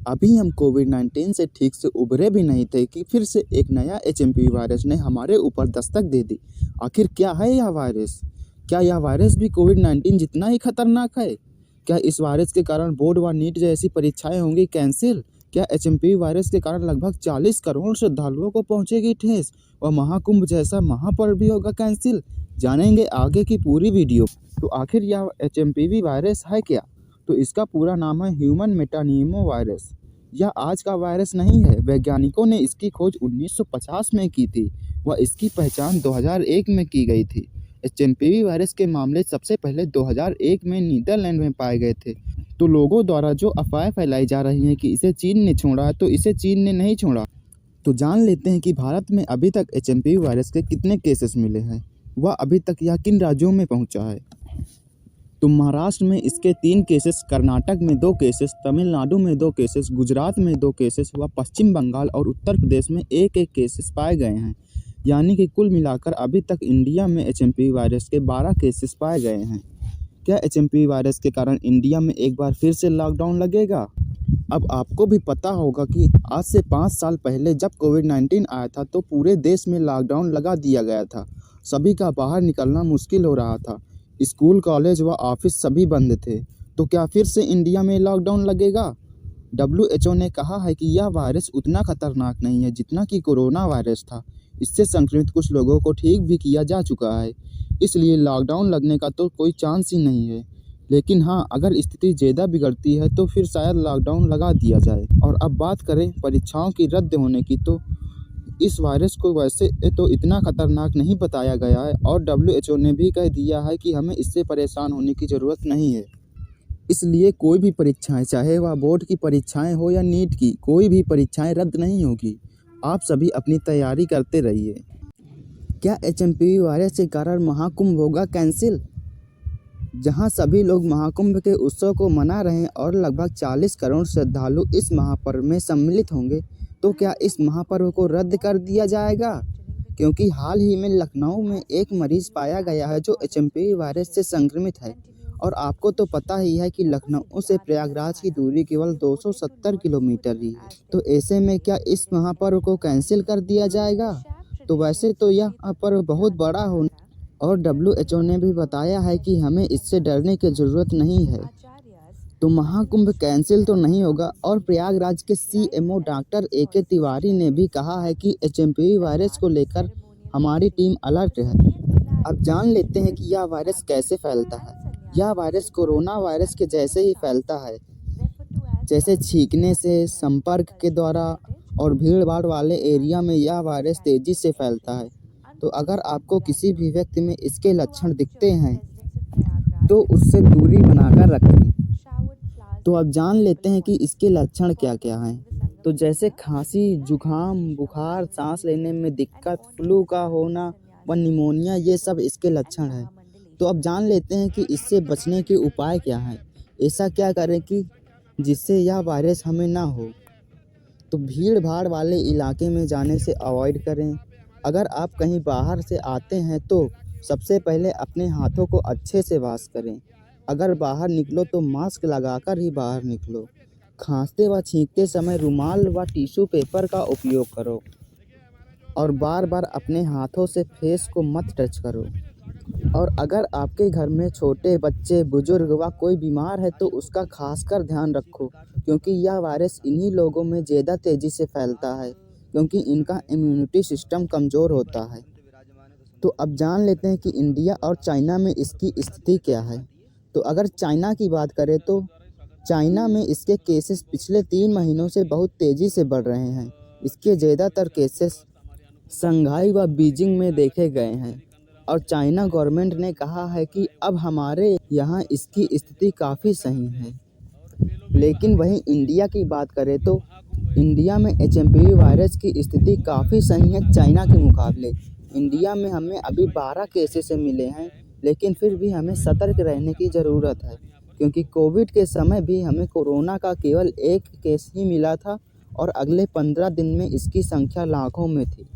अभी हम कोविड-19 से ठीक से उभरे भी नहीं थे कि फिर से एक नया एचएमपी वायरस ने हमारे ऊपर दस्तक दे दी। आखिर क्या है यह वायरस? क्या यह वायरस भी कोविड-19 जितना ही खतरनाक है? क्या इस वायरस के कारण बोर्ड व नीट जैसी परीक्षाएं होंगी कैंसिल? क्या एचएमपी वायरस के कारण लगभग 40 करोड़ श्रद्धालुओं को पहुंचेगी ठेस और महाकुंभ जैसा महापर्व भी होगा कैंसिल? जानेंगे आगे की पूरी वीडियो। तो आखिर यह एचएमपीवी वायरस है क्या? तो इसका पूरा नाम है ह्यूमन मेटानिमो वायरस। यह आज का वायरस नहीं है। वैज्ञानिकों ने इसकी खोज 1950 में की थी व इसकी पहचान 2001 में की गई थी। एचएमपीवी वायरस के मामले सबसे पहले 2001 में नीदरलैंड में पाए गए थे। तो लोगों द्वारा जो अफवाहें फैलाई जा रही हैं कि इसे चीन ने छोड़ा, तो इसे चीन ने नहीं छोड़ा। तो जान लेते हैं कि भारत में अभी तक एचएमपीवी वायरस के कितने केसेस मिले हैं, वह अभी तक यह किन राज्यों में पहुंचा है। तो महाराष्ट्र में इसके 3 केसेस, कर्नाटक में 2 केसेस, तमिलनाडु में 2 केसेस, गुजरात में 2 केसेस व पश्चिम बंगाल और उत्तर प्रदेश में 1-1 केसेस पाए गए हैं। यानी कि कुल मिलाकर अभी तक इंडिया में एचएमपी वायरस के 12 केसेस पाए गए हैं। क्या एचएमपी वायरस के कारण इंडिया में एक बार फिर से लॉकडाउन लगेगा? अब आपको भी पता होगा कि आज से 5 साल पहले जब कोविड-19 आया था तो पूरे देश में लॉकडाउन लगा दिया गया था। सभी का बाहर निकलना मुश्किल हो रहा था। स्कूल, कॉलेज व ऑफिस सभी बंद थे। तो क्या फिर से इंडिया में लॉकडाउन लगेगा? WHO ने कहा है कि यह वायरस उतना खतरनाक नहीं है जितना कि कोरोना वायरस था। इससे संक्रमित कुछ लोगों को ठीक भी किया जा चुका है, इसलिए लॉकडाउन लगने का तो कोई चांस ही नहीं है। लेकिन हाँ, अगर स्थिति ज़्यादा बिगड़ती है तो फिर शायद लॉकडाउन लगा दिया जाए। और अब बात करें परीक्षाओं की रद्द होने की, तो इस वायरस को वैसे तो इतना खतरनाक नहीं बताया गया है और WHO ने भी कह दिया है कि हमें इससे परेशान होने की ज़रूरत नहीं है। इसलिए कोई भी परीक्षाएं, चाहे वह बोर्ड की परीक्षाएं हो या नीट की, कोई भी परीक्षाएं रद्द नहीं होगी। आप सभी अपनी तैयारी करते रहिए। क्या एचएमपी वायरस के कारण महाकुंभ होगा कैंसिल? जहां सभी लोग महाकुंभ के उत्सव को मना रहे हैं और लगभग 40 करोड़ श्रद्धालु इस महापर्व में सम्मिलित होंगे, तो क्या इस महापर्व को रद्द कर दिया जाएगा? क्योंकि हाल ही में लखनऊ में एक मरीज पाया गया है जो एचएमपी वायरस से संक्रमित है और आपको तो पता ही है कि लखनऊ से प्रयागराज की दूरी केवल 270 किलोमीटर ही है। तो ऐसे में क्या इस महापर्व को कैंसिल कर दिया जाएगा? तो वैसे तो यह पर्व बहुत बड़ा हो और WHO ने भी बताया है कि हमें इससे डरने की ज़रूरत नहीं है। तो महाकुंभ कैंसिल तो नहीं होगा। और प्रयागराज के CMO डॉक्टर AK तिवारी ने भी कहा है कि एचएमपी वायरस को लेकर हमारी टीम अलर्ट है। अब जान लेते हैं कि यह वायरस कैसे फैलता है। यह वायरस कोरोना वायरस के जैसे ही फैलता है, जैसे छींकने से, संपर्क के द्वारा और भीड़-भाड़ वाले एरिया में यह वायरस तेज़ी से फैलता है। तो अगर आपको किसी भी व्यक्ति में इसके लक्षण दिखते हैं तो उससे दूरी बनाकर रखें। तो अब जान लेते हैं कि इसके लक्षण क्या-क्या हैं। तो जैसे खांसी, जुकाम, बुखार, सांस लेने में दिक्कत, फ्लू का होना व निमोनिया, ये सब इसके लक्षण हैं। तो अब जान लेते हैं कि इससे बचने के उपाय क्या हैं। ऐसा क्या करें कि जिससे यह वायरस हमें ना हो। तो भीड़-भाड़ वाले इलाके में जाने से अवॉइड करें। अगर आप कहीं बाहर से आते हैं तो सबसे पहले अपने हाथों को अच्छे से वॉश करें। अगर बाहर निकलो तो मास्क लगाकर ही बाहर निकलो। खांसते व छींकते समय रुमाल व टिश्यू पेपर का उपयोग करो और बार-बार अपने हाथों से फेस को मत टच करो। और अगर आपके घर में छोटे बच्चे, बुजुर्ग व कोई बीमार है तो उसका खासकर ध्यान रखो, क्योंकि यह वायरस इन्हीं लोगों में ज़्यादा तेज़ी से फैलता है, क्योंकि इनका इम्यूनिटी सिस्टम कमज़ोर होता है। तो अब जान लेते हैं कि इंडिया और चाइना में इसकी स्थिति क्या है। तो अगर चाइना की बात करें तो चाइना में इसके केसेस पिछले 3 महीनों से बहुत तेज़ी से बढ़ रहे हैं। इसके ज़्यादातर केसेस शंघाई व बीजिंग में देखे गए हैं और चाइना गवर्नमेंट ने कहा है कि अब हमारे यहाँ इसकी स्थिति काफ़ी सही है। लेकिन वहीं इंडिया की बात करें तो इंडिया में एचएमपी वायरस की स्थिति काफ़ी सही है चाइना के मुकाबले। इंडिया में हमें अभी 12 केसेस मिले हैं, लेकिन फिर भी हमें सतर्क रहने की ज़रूरत है, क्योंकि कोविड के समय भी हमें कोरोना का केवल 1 केस ही मिला था और अगले 15 दिन में इसकी संख्या लाखों में थी।